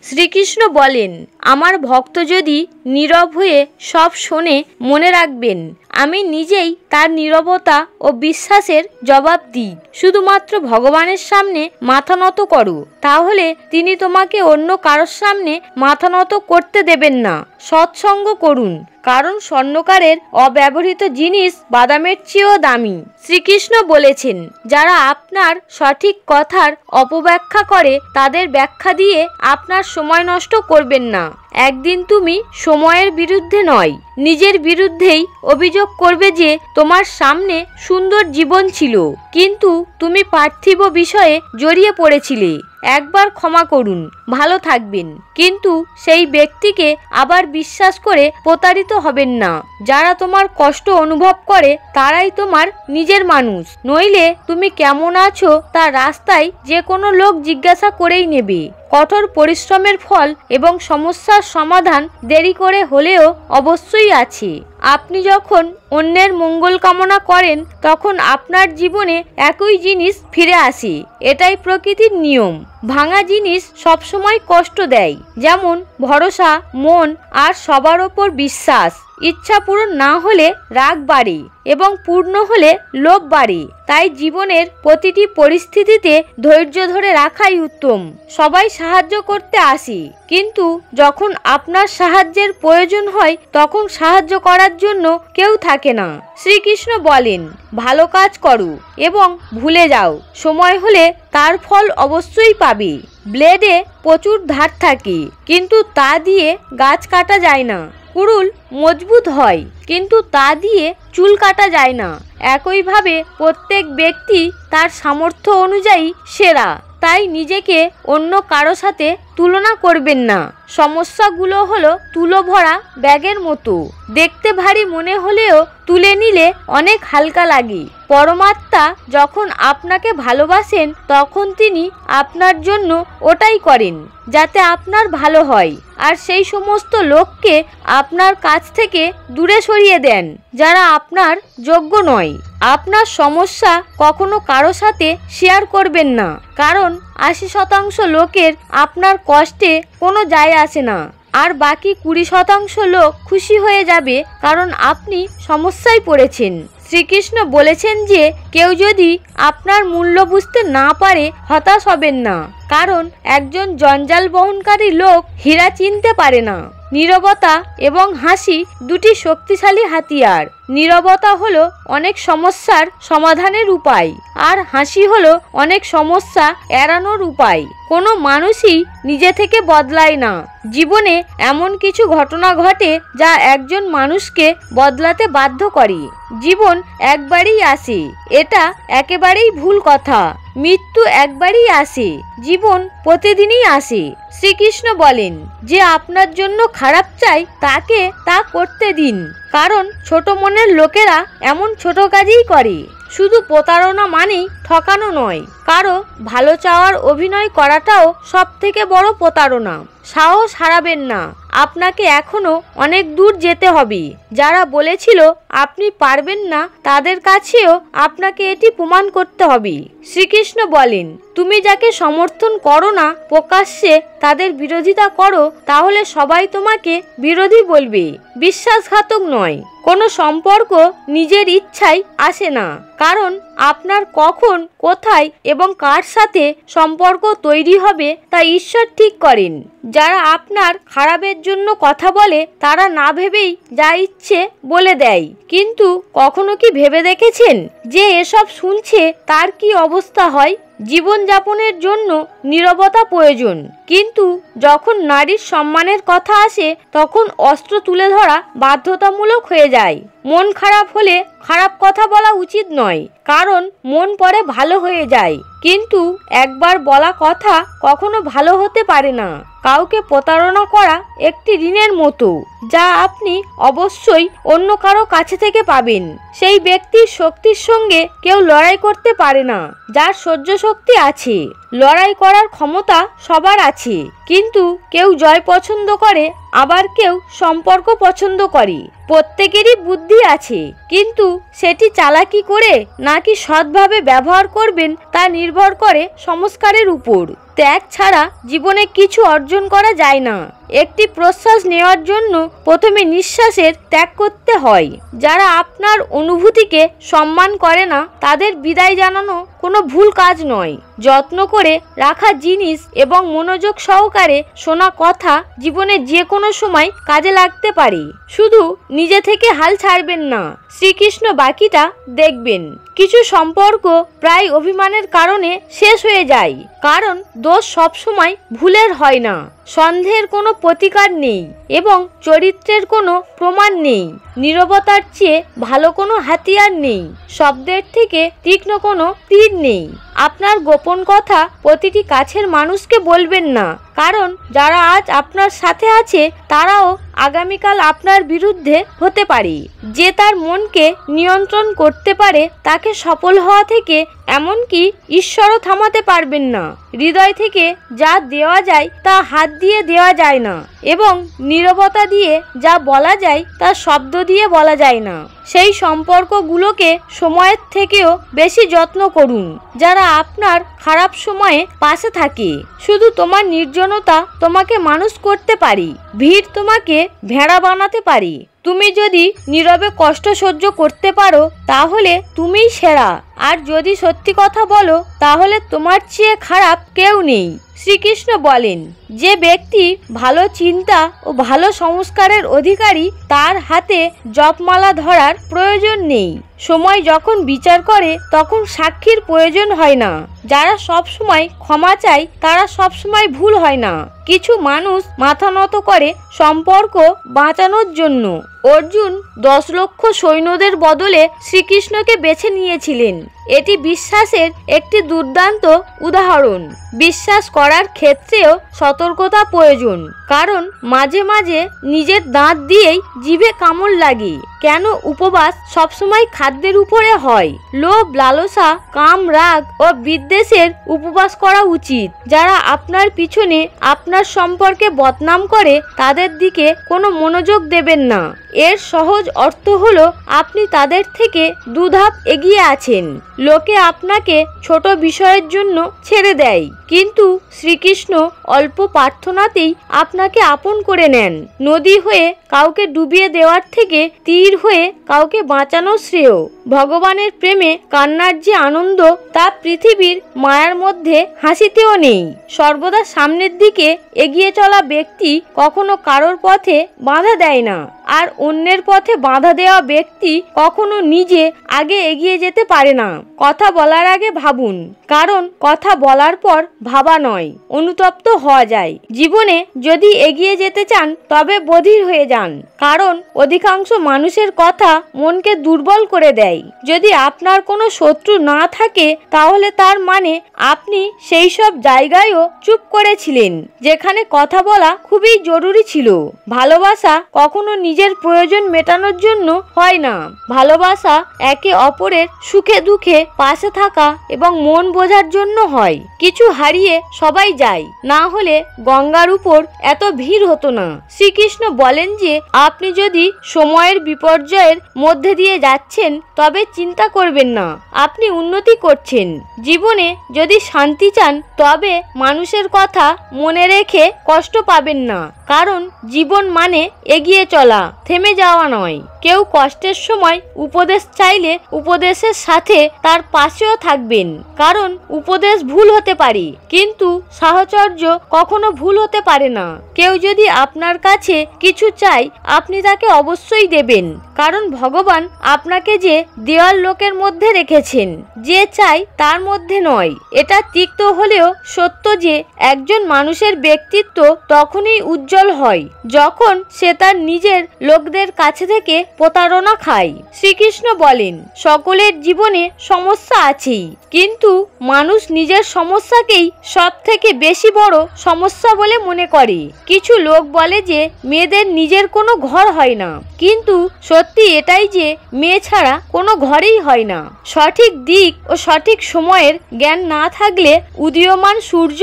শ্রীকৃষ্ণ বলেন, আমার ভক্ত যদি নীরব হয়ে সব শোনে, মনে রাখবেন আমি নিজেই তার নীরবতা ও বিশ্বাসের জবাব দিই। শুধুমাত্র ভগবানের সামনে মাথা নত করো, তাহলে তিনি তোমাকে অন্য কারোর সামনে মাথা নত করতে দেবেন না। সৎসঙ্গ করুন, কারণ স্বর্ণকারের অব্যবহৃত জিনিস বাদামের চেয়েও দামি। শ্রীকৃষ্ণ বলেছেন, যারা আপনার সঠিক কথার অপব্যাখ্যা করে তাদের ব্যাখ্যা দিয়ে আপনার সময় নষ্ট করবেন না। একদিন তুমি সময়ের বিরুদ্ধে নয়, নিজের বিরুদ্ধেই অভিযোগ করবে যে তোমার সামনে সুন্দর জীবন ছিল, কিন্তু তুমি পার্থিব বিষয়ে জড়িয়ে পড়েছিলে। একবার ক্ষমা করুন, ভালো থাকবেন, কিন্তু সেই ব্যক্তিকে আবার বিশ্বাস করে প্রতারিত হবেন না। যারা তোমার কষ্ট অনুভব করে তারাই তোমার নিজের মানুষ, নইলে তুমি কেমন আছো তা রাস্তায় যে কোনো লোক জিজ্ঞাসা করেই নেবে। কঠোর পরিশ্রমের ফল এবং সমস্যার সমাধান দেরি করে হলেও অবশ্যই আছে। আপনি যখন অন্যের মঙ্গল কামনা করেন তখন আপনার জীবনে একই জিনিস ফিরে আসে। এটাই প্রকৃতির নিয়ম। ভাঙা জিনিস সবসময় কষ্ট দেয়, যেমন ভরসা, মন আর সবার ওপর বিশ্বাস। ইচ্ছা পূরণ না হলে রাগ বাড়ে এবং পূর্ণ হলে লোভ বাড়ে। তাই জীবনের প্রতিটি পরিস্থিতিতে ধৈর্য ধরে রাখাই উত্তম। সবাই সাহায্য করতে আসে, কিন্তু যখন আপনার সাহায্যের প্রয়োজন হয় তখন সাহায্য করার জন্য কেউ থাকে না। শ্রীকৃষ্ণ বলেন, ভালো কাজ করো এবং ভুলে যাও, সময় হলে তার ফল অবশ্যই পাবে। ব্লেডে প্রচুর ধার থাকে, কিন্তু তা দিয়ে গাছ কাটা যায় না। কুড়ুল মজবুত হয়, কিন্তু তা দিয়ে চুল কাটা যায় না। একইভাবে প্রত্যেক ব্যক্তি তার সামর্থ্য অনুযায়ী সেরা। তাই নিজেকে অন্য কারো সাথে তুলনা করবেন না। সমস্যাগুলো হলো তুলো ভরা ব্যাগের মতো, দেখতে ভারী মনে হলেও তুলে নিলে অনেক হালকা লাগে। পরমাত্মা যখন আপনাকে ভালোবাসেন তখন তিনি আপনার জন্য ওটাই করেন যাতে আপনার ভালো হয়, আর সেই সমস্ত লোককে আপনার কাছ থেকে দূরে সরিয়ে দেন যারা আপনার যোগ্য নয়। আপনার সমস্যা কখনো কারো সাথে শেয়ার করবেন না, কারণ 80% লোকের আপনার কষ্টে কোনো যায় আসে না, আর বাকি 20% লোক খুশি হয়ে যাবে কারণ আপনি সমস্যায় পড়েছেন। শ্রীকৃষ্ণ বলেছেন যে কেউ যদি আপনার মূল্য বুঝতে না পারে হতাশ হবেন না, কারণ একজন জঞ্জাল বহনকারী লোক হীরা চিনতে পারে না। নীরবতা এবং হাসি দুটি শক্তিশালী হাতিয়ার। নীরবতা হলো অনেক সমস্যার সমাধানের উপায়, আর হাসি হলো অনেক সমস্যা এড়ানোর উপায়। কোনো মানুষই নিজে থেকে বদলায় না। জীবনে এমন কিছু ঘটনা ঘটে যা একজন মানুষকে বদলাতে বাধ্য করে। জীবন একবারই আসে, এটা একেবারেই ভুল কথা। মৃত্যু একবারই আসে, জীবন প্রতিদিনই আসে। শ্রীকৃষ্ণ বলেন, যে আপনার জন্য খারাপ চায় তাকে তা করতে দিন, কারণ ছোট মনের লোকেরা এমন ছোট কাজই করে। শুধু প্রতারণা মানেই ঠকানো নয়, কারো ভালো চাওয়ার অভিনয় করাটাও সব থেকে বড় প্রতারণা। সাহস হারাবেন না, আপনাকে এখনো অনেক দূর যেতে হবে। যারা বলেছিল আপনি পারবেন না তাদের কাছেও আপনাকে এটি প্রমাণ করতে হবে। শ্রীকৃষ্ণ বলেন, তুমি যাকে সমর্থন করো না প্রকাশ্যে তাদের বিরোধিতা করো, তাহলে সবাই তোমাকে বিরোধী বলবে। বিশ্বাসঘাতক নয়। কোনো সম্পর্ক নিজের ইচ্ছায় আসে না, কারণ আপনার কখন, কোথায় এবং কার সাথে সম্পর্ক তৈরি হবে তা ঈশ্বর ঠিক করেন। যারা আপনার খারাপের জন্য কথা বলে তারা না ভেবেই যা ইচ্ছে বলে দেয়, কিন্তু কখনো কি ভেবে দেখেছেন যে এসব শুনছে তার কি অবস্থা হয়? জীবনযাপনের জন্য নীরবতা প্রয়োজন, কিন্তু যখন নারীর সম্মানের কথা আসে তখন অস্ত্র তুলে ধরা বাধ্যতামূলক হয়ে যায়। মন খারাপ হলে খারাপ কথা বলা উচিত নয়, কারণ মন পরে ভালো হয়ে যায়, কিন্তু একবার বলা কথা কখনো ভালো হতে পারে না। কাউকে প্রতারণা করা একটি ঋণের মতো, যা আপনি অবশ্যই অন্য কারো কাছে থেকে পাবেন। সেই ব্যক্তির শক্তির সঙ্গে কেউ লড়াই করতে পারে না যার সহ্য শক্তি আছে। লড়াই করার ক্ষমতা সবার আছে, কিন্তু কেউ জয় পছন্দ করে, আবার কেউ সম্পর্ক পছন্দ করে। প্রত্যেকেরই বুদ্ধি আছে, কিন্তু সেটি চালাকি করে নাকি সৎভাবে ব্যবহার করবেন তা নির্ভর করে সংস্কারের উপর। ত্যাগ ছাড়া জীবনে কিছু অর্জন করা যায় না। একটি প্রশ্বাস নেওয়ার জন্য প্রথমে নিঃশ্বাসের ত্যাগ করতে হয়। যারা আপনার অনুভূতিকে সম্মান করে না তাদের বিদায় জানানো কোনো ভুল কাজ নয়। যত্ন করে রাখা জিনিস এবং মনোযোগ সহকারে শোনা কথা জীবনে যে কোনো সময় কাজে লাগতে পারে। শুধু নিজে থেকে হাল ছাড়বেন না। শ্রীকৃষ্ণ বাকিটা দেখবেন। কিছু সম্পর্ক প্রায় অভিমানের কারণে শেষ হয়ে যায়, কারণ দোষ সবসময় ভুলের হয় না, সন্দেহের কোনো প্রতিকার নেই এবং চরিত্রের কোনো প্রমাণ নেই। নীরবতার চেয়ে ভালো কোনো হাতিয়ার নেই, শব্দের থেকে তীক্ষ্ণ কোনো তীর নেই। আপনার গোপন কথা প্রতিটি কাছের মানুষকে বলবেন না, কারণ যারা আজ আপনার সাথে আছে তারাও আগামীকাল আপনার বিরুদ্ধে হতে পারে। যে তার মনকে নিয়ন্ত্রণ করতে পারে তাকে সফল হওয়া থেকে এমনকি ঈশ্বরও থামাতে পারবেন না। হৃদয় থেকে যা দেওয়া যায় তা হাত দিয়ে দেওয়া যায় না এবং নীরবতা দিয়ে যা বলা যায় তা শব্দ দিয়ে বলা যায় না। সেই সম্পর্কগুলোকে সময়ের থেকেও বেশি যত্ন করুন যারা আপনার খারাপ সময়ে পাশে থাকে। শুধু তোমার নির্জনতা তোমাকে মানুষ করতে পারে, ভিড় তোমাকে ভেড়া বানাতে পারে। তুমি যদি নীরবে কষ্ট সহ্য করতে পারো তাহলে তুমিই সেরা, আর যদি সত্যি কথা বলো তাহলে তোমার চেয়ে খারাপ কেউ নেই। শ্রীকৃষ্ণ বলেন, যে ব্যক্তি ভালো চিন্তা ও ভালো সংস্কারের অধিকারী তার হাতে জপমালা ধরার প্রয়োজন নেই। সময় যখন বিচার করে তখন সাক্ষীর প্রয়োজন হয় না। যারা সব সময় ক্ষমা চায় তারা সব সময় ভুল হয় না। কিছু মানুষ মাথা নত করে সম্পর্ক বাঁচানোর জন্য। অর্জুন 10 লক্ষ সৈন্যদের বদলে শ্রীকৃষ্ণকে বেছে নিয়েছিলেন। এটি বিশ্বাসের একটি দুর্দান্ত উদাহরণ। বিশ্বাস করার ক্ষেত্রেও সতর্কতা প্রয়োজন, কারণ মাঝে মাঝে নিজের দাঁত দিয়েই জিভে কামড় লাগে। কেন উপবাস সবসময় খাদ্যের উপরে হয়? লোভ, লালসা, কাম, রাগ ও বিদ্বেষের উপবাস করা উচিত। যারা আপনার পিছনে আপনার সম্পর্কে বদনাম করে তাদের দিকে কোনো মনোযোগ দেবেন না। এর সহজ অর্থ হলো আপনি তাদের থেকে 2 ধাপ এগিয়ে আছেন। লোকে আপনাকে ছোট বিষয়ের জন্য ছেড়ে দেয়, কিন্তু শ্রীকৃষ্ণ অল্প প্রার্থনাতেই আপনাকে আপন করে নেন। নদী হয়ে কাউকে ডুবিয়ে দেওয়ার থেকে তীর হয়ে কাউকে বাঁচানো শ্রেয়। ভগবানের প্রেমে কান্নার যে আনন্দ তা পৃথিবীর মায়ার মধ্যে হাসিতেও নেই। সর্বদা সামনের দিকে এগিয়ে চলা ব্যক্তি কখনো কারোর পথে বাধা দেয় না, আর অন্যের পথে বাধা দেওয়া ব্যক্তি কখনো নিজে আগে এগিয়ে যেতে পারে না। কথা বলার আগে ভাবুন, কারণ কথা বলার পর ভাবা নয়, অনুতপ্ত হওয়া যায়। জীবনে যদি এগিয়ে যেতে চান তবে বধির হয়ে যান, কারণ অধিকাংশ মানুষের কথা মনকে দুর্বল করে দেয়। যদি আপনার কোনো শত্রু না থাকে তাহলে তার মানে আপনি সেই সব জায়গায়ও চুপ করেছিলেন যেখানে কথা বলা খুবই জরুরি ছিল। ভালোবাসা কখনো নিজের প্রয়োজন মেটানোর জন্য হয় না। ভালোবাসা একে অপরের সুখে দুঃখে পাশে থাকা এবং মন বোঝার জন্য হয়। কিছু হারিয়ে সবাই যায়, না হলে গঙ্গার উপর এত ভিড় হতো না। শ্রীকৃষ্ণ বলেন যে আপনি যদি সময়ের বিপর্যয়ের মধ্যে দিয়ে যাচ্ছেন তবে চিন্তা করবেন না, আপনি উন্নতি করছেন। জীবনে যদি শান্তি চান তবে মানুষের কথা মনে রেখে কষ্ট পাবেন না, কারণ জীবন মানে এগিয়ে চলা, থেমে যাওয়া নয়। কেউ কষ্টের সময় উপদেশ চাইলে উপদেশের সাথে তার পাশেও থাকবেন, কারণ উপদেশ ভুল হতে পারে কিন্তু সাহচর্য কখনো ভুল হতে পারে না। কেউ যদি আপনার কাছে কিছু চায় আপনি তাকে অবশ্যই দেবেন, কারণ ভগবান আপনাকে যে দেওয়ার লোকের মধ্যে রেখেছেন, যে চায় তার মধ্যে নয়। এটা তিক্ত হলেও সত্য যে একজন মানুষের ব্যক্তিত্ব তখনই উজ্জ্বল হয় যখন সে তার নিজের লোকদের কাছে থেকে প্রতারণা খায়। শ্রীকৃষ্ণ বলেন, সকলের জীবনে সমস্যা আছেই, কিন্তু মানুষ নিজের সমস্যাকেই সব থেকে বেশি বড় সমস্যা বলে মনে করে। কিছু লোক বলে যে মেয়েদের নিজের কোনো ঘর হয় না, কিন্তু সত্যি এটাই যে মেয়ে ছাড়া কোনো ঘরেই হয় না। সঠিক দিক ও সঠিক সময়ের জ্ঞান না থাকলে উদীয়মান সূর্য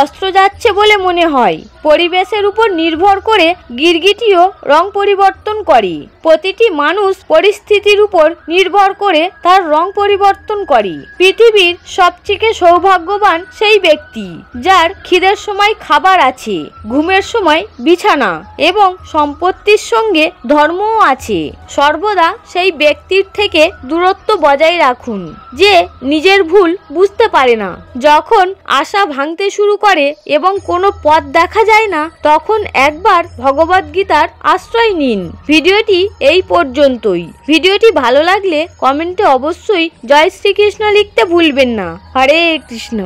অস্ত যাচ্ছে বলে মনে হয়। পরিবেশের উপর নির্ভর করে গিরগিটিও রং পরিবর্তন করে। প্রতিটি মানুষ পরিস্থিতির উপর নির্ভর করে তার রং পরিবর্তন করে। পৃথিবীর সবথেকে সৌভাগ্যবান সেই ব্যক্তি যার খিদের সময় খাবার আছে, ঘুমের সময় বিছানা এবং সম্পত্তির সঙ্গে ধর্মও আছে। সর্বদা সেই ব্যক্তির থেকে দূরত্ব বজায় রাখুন যে নিজের ভুল বুঝতে পারে না। যখন আশা ভাঙতে শুরু করে এবং কোনো পথ দেখা যায় না, তখন একবার ভগবদ্গীতার আশ্রয় নিন। ভিডিওটি এই পর্যন্তই। ভিডিওটি ভালো লাগলে কমেন্টে অবশ্যই জয় শ্রীকৃষ্ণ লিখতে ভুলবেন না। হরে কৃষ্ণ।